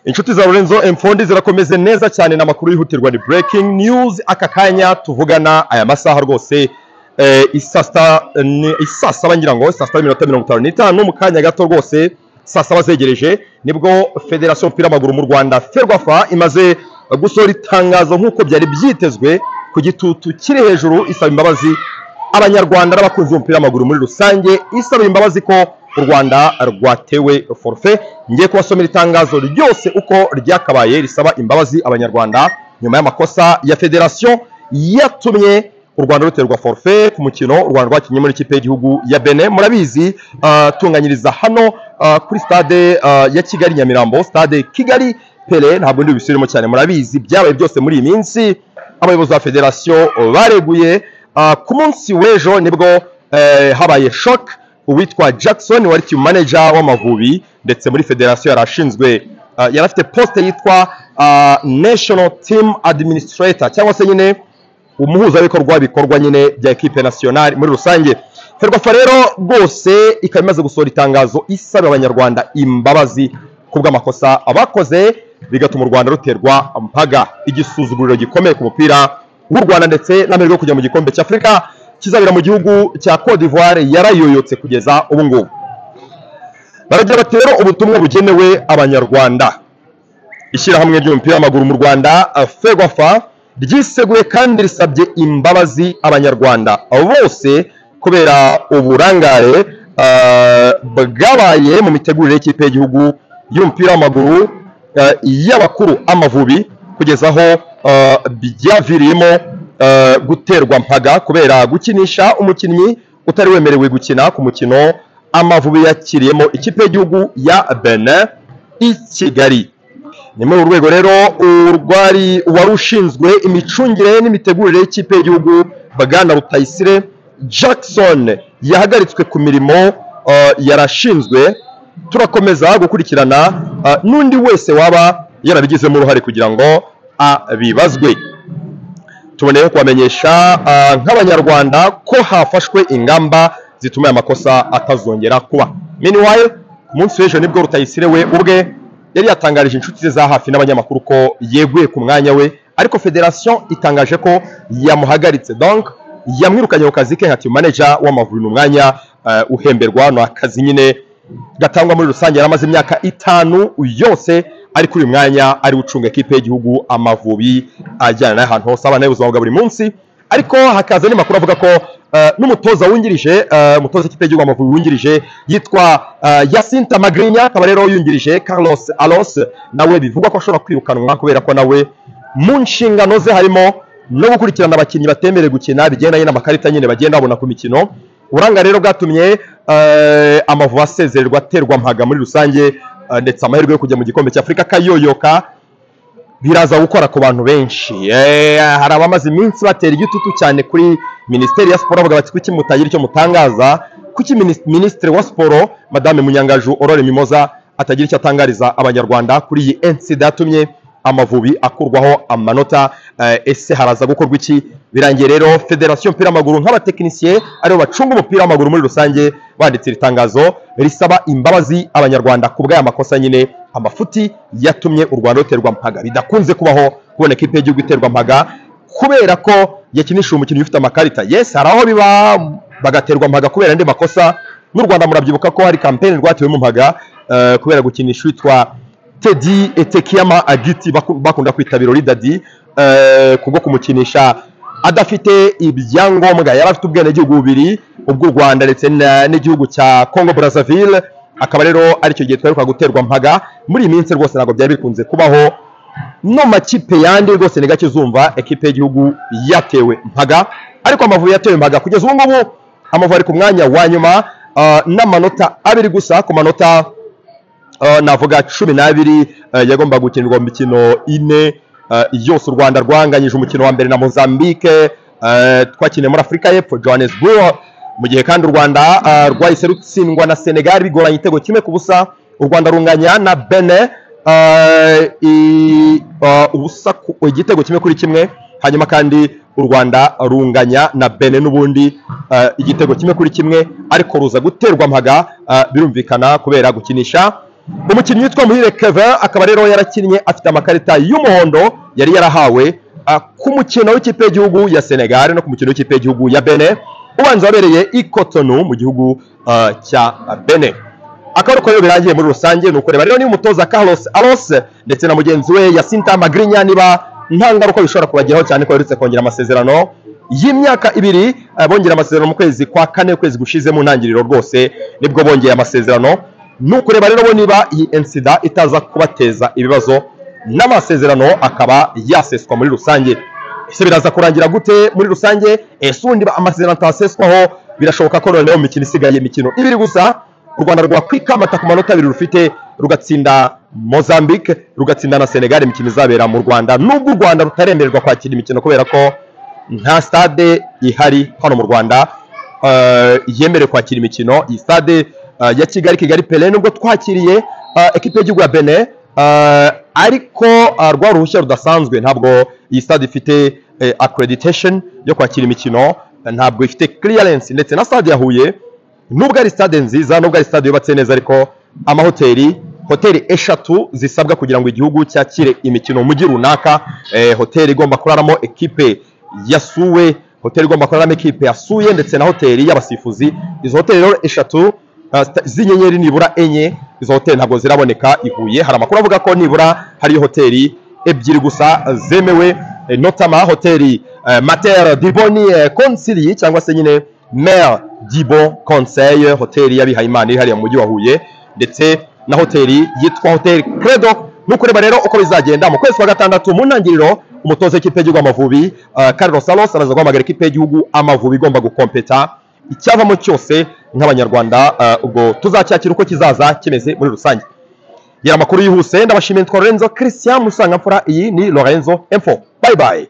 Inshuti za Lorenzo Mfondi zirakomeze neza cyane n'amakuru yihutirwa ni breaking news aka kanya tuvugana aya masaha rwose isasa ngira ngo isasa 7:55 mu kanya gato rwose sasa bazegereje nibwo Federation y'umupira w'amaguru mu Rwanda Ferwafa imaze gusohora itangazo nk'uko byari byitezwe ku gitutu kiri hejuru isaba imbabazi abanyarwanda n'abakunzi b'umupira w'amaguru muri rusange isaba imbabazi ko u Rwanda rwatewe forfait. Ngiye kubasomera itangazo ryose uko ryakabaye risaba imbabazi abanyarwanda nyuma y'amakosa ya Federation yatumye u Rwanda ruterwa forfait ku mukino u Rwanda rwakinye muri ikipe y'igihugu ya Benin. Murabizi tunganyiriza hano kuri stade ya Kigali Nyamirambo, stade Kigali Pele, ntabwo ndi bisubiremo cyane. Murabizi byabaye byose muri iyi minsi, abayobozi ba Federation bareguye ku munsi w'ejo nibwo habaye shock. Uwitwa Jackson wari team manager w'Amavubi ndetse muri Federation yarashinzwe yarafite poste yitwa National Team Administrator cyangwa se nyine umuhuzabikorwa bikorwa nyine bya equipe nationale muri rusange. Ferwafa rero rwose ikamaze gusohora itangazo isaba abanyarwanda imbabazi kubw'amakosa abakoze bigatuma u Rwanda ruterwa mpaga, igisuzuguriro gikomeye ku mupira w'u Rwanda ndetse n'amahirwe yo kujya mu gikombe cy'Afrika kizabira mu gihugu cya Cote d'Ivoire yarayoyotse kugeza ubu ngubu. Baragira bati rero ubutumwa bugenewe abanyarwanda. Ishyirahamwe ry'umupira w'amaguru mu Rwanda Ferwafa ryiseguye kandi risabye imbabazi abanyarwanda bose kubera uburangare bwabaye mu mitegurire y'ikipe y'igihugu y'umupira w'amaguru y'abakuru Amavubi kugeza aho byaviriyemo guterwa mpaga kubera gukinisha umukinnyi utari wemerewe gukina ku mukino Amavubi yakiriyemo ikipe y'igihugu ya Benin i Kigali. Ni muri urwego rero urwari warushinzwe imicungire n'imitegurire y'ikipe y'igihugu Bwana Rutayisire Jackson yahagaritswe ku mirimo yarashinzwe. Turakomeza gukurikirana n'undi wese waba yarabigizemo uruhare kugira ngo abibazwe. Tuboneye kubamenyesha nk'abanyarwanda ko hafashwe ingamba zituma amakosa atazongera kuba. Meanwhile ku munsi w'ejo nibwo Rutayisire we ubwe yari yatangarije inshuti ze za hafi n'abanyamakuru ko yeguye ku mwanya we, ariko Federation itangaje ko yamuhagaritse, donc yamwirukanye ku kazi ke nka team manager w'Amavubi mu mwanya uhemberwa no akazi nyine gatangwa muri rusange. Yaramaze imyaka 5 yose ari kuri uyu mwanya ari ucunga equipe y'igihugu Amavubi ajyana n'ahantu hose abana y'ubuzima bwa buri munsi. Ariko hakaza n'amakuru avuga ko n'umutoza wungirije umutoza w'ikipe y'igihugu Amavubi wungirije yitwa Jacinta Magrinya, akaba rero yungirije Carlos Alos, nawe bivugwa ko ashobora kwirukanwa kubera ko nawe mu nshingano ze harimo no gukurikirana abakinnyi batemerewe gukina bigendanye n'amakarita nyine bagenda babona ku mikino. Uranga rero bwatumye Amavubi asezererwa aterwa mpaga muri rusange ndetse amahirwe yo kujya mu gikombe cy'Afrika kayoyoka biraza gukora ku bantu benshi. Hari abamaze iminsi batera igitutu cyane kuri Ministeri ya Sport bavuga bati kuki mutagira icyo mutangaza, kuki Ministre wa Sport Madame Munyangaju Aurore Mimoza atagira icyo atangariza abanyarwanda kuri iyi incident yatumye Amavubi akurwaho amanota. Ese haraza gukorwa iki? Birangiye rero Federation y'umupira w'amaguru nk'abatekinisiye aribo bacunga umupira w'amaguru muri rusange banditse itangazo risaba imbabazi abanyarwanda ku bw'aya makosa nyine amafuti yatumye u Rwanda ruterwa mpaga. Bidakunze kubaho kubona ikipe y'igihugu iterwa mpaga kubera ko yakinisha umukinnyi ufite amakarita. Yes, hari aho biba bagaterwa mpaga kubera andi makosa. N'u Rwanda murabyibuka ko hari campaign rwatewe mu mpaga kubera gukinisha witwa Teddy Etekiyama Agiti bakunda kwita Birori Dadi kubwo kumukinisha adafite ibyangombwa. Yari afite ubwenegihugu bubiri, ubw'u Rwanda ndetse n'igihugu cya Congo Brazzaville. Akaba rero ari cyo gihe twaruka guterwa mpaga. Muri iyi minsi rwose ntabwo byari bikunze kubaho, no makipe yandi rwose ni gake uzumva ekipe y'igihugu yatewe mpaga, ariko Amavubi yatewe mpaga kugeza ubu ngubu. Amavubi ari ku mwanya wa nyuma n'amanota 2 gusa ku manota navuga 12 yagomba gukinirwa mu mikino 4 yose. U Rwanda rwanganyije umukino wa mbere na Mozambique twakiniye muri Afrika y'Epfo Johannesburg, mu gihe kandi u Rwanda rwahise rutsindwa na Senegal bigoranye igitego kimwe ku busa. U Rwanda runganya na Benin igitego kimwe kuri kimwe, hanyuma kandi u Rwanda runganya na Benin n'ubundi igitego kimwe kuri kimwe, ariko ruza guterwa mpaga birumvikana kubera gukinisha umukinnyi witwa Muhire Kevin akaba rero yarakinnye afite amakarita y'umuhondo yari yarahawe ku mukino w'ikipe y'igihugu ya Senegal no ku mukino w'ikipe y'igihugu ya Benin ubanza wabereye i Cotonou mu gihugu cya Benin. Akaba uko birangiye muri rusange nuko reba rero ni umutoza Carlos Aros ndetse na mugenzi we Yacinta Magrinya niba nta ngaruka bishobora kubageraho cyane ko yarutse kongera amasezerano y'imyaka 2 bongera amasezerano mu kwezi kwa 4 kwezi gushize mu ntangiriro rwose nibwo bongeye amasezerano. Nuko reba rero niba iyi incident itaza kubateza ibibazo n'amasezerano akaba yaseswa muri rusange. Ese biraza kurangira gute muri rusange? Undi amasezerano ataseswaho birashoboka ko noneho imikino isigaye imikino 2 gusa u Rwanda rwakwikamata ku manota 2 rufite rugatsinda Mozambique rugatsinda na Senegal imikino izabera mu Rwanda, nubwo u Rwanda rutaremererwa kwakira imikino kubera ko nta stade ihari hano mu Rwanda yemerewe kwakira imikino. Iyi stade ya Kigali Pele nubwo twakiriye equipe y'igihugu ya Benin ariko rwa ruhushya rudasanzwe, ntabwo iyi stade ifite accreditation yo kwakira imikino, ntabwo ifite clearance, ndetse na stade ya Huye nubwo ari stade nziza, nubwo ari stade yubatse neza, ariko hoteli 3 zisabwa kugira ngo igihugu cyakire imikino mu gihe runaka. Hoteli igomba kuraramo equipe yasuwe, hoteli igomba kuraramo equipe yasuye, ndetse na hoteli y'abasifuzi. Izo hoteli rero 3 z'inyenyeri nibura 4, izo hoteli ntabwo ziraboneka i Huye. Hari amakuru avuga ko nibura hari hoteli 2 gusa zemewe, notama hoteli Mater Diboni Conseil cyangwa se nyine Mer Dibon Conseil, hoteli y'abihayimana iri hariya mu mujyi wa Huye, ndetse na hoteli yitwa Hotel Credo. Nuko reba rero uko bizagenda mu kwezi kwa 6 mu ntangiriro umutoza w'ikipe y'igihugu Amavubi Carlos Aros araza guhamagara ikipe y'igihugu Amavubi igomba gukompeta icyavamo cyose nk'abanyarwanda, ubwo tuzacyakira uko kizaza kimeze muri rusange. Yara makuru yihuse ndabashimiye twa Lorenzo Christian Musangamfura, iyi ni Lorenzo Info. Bye bye.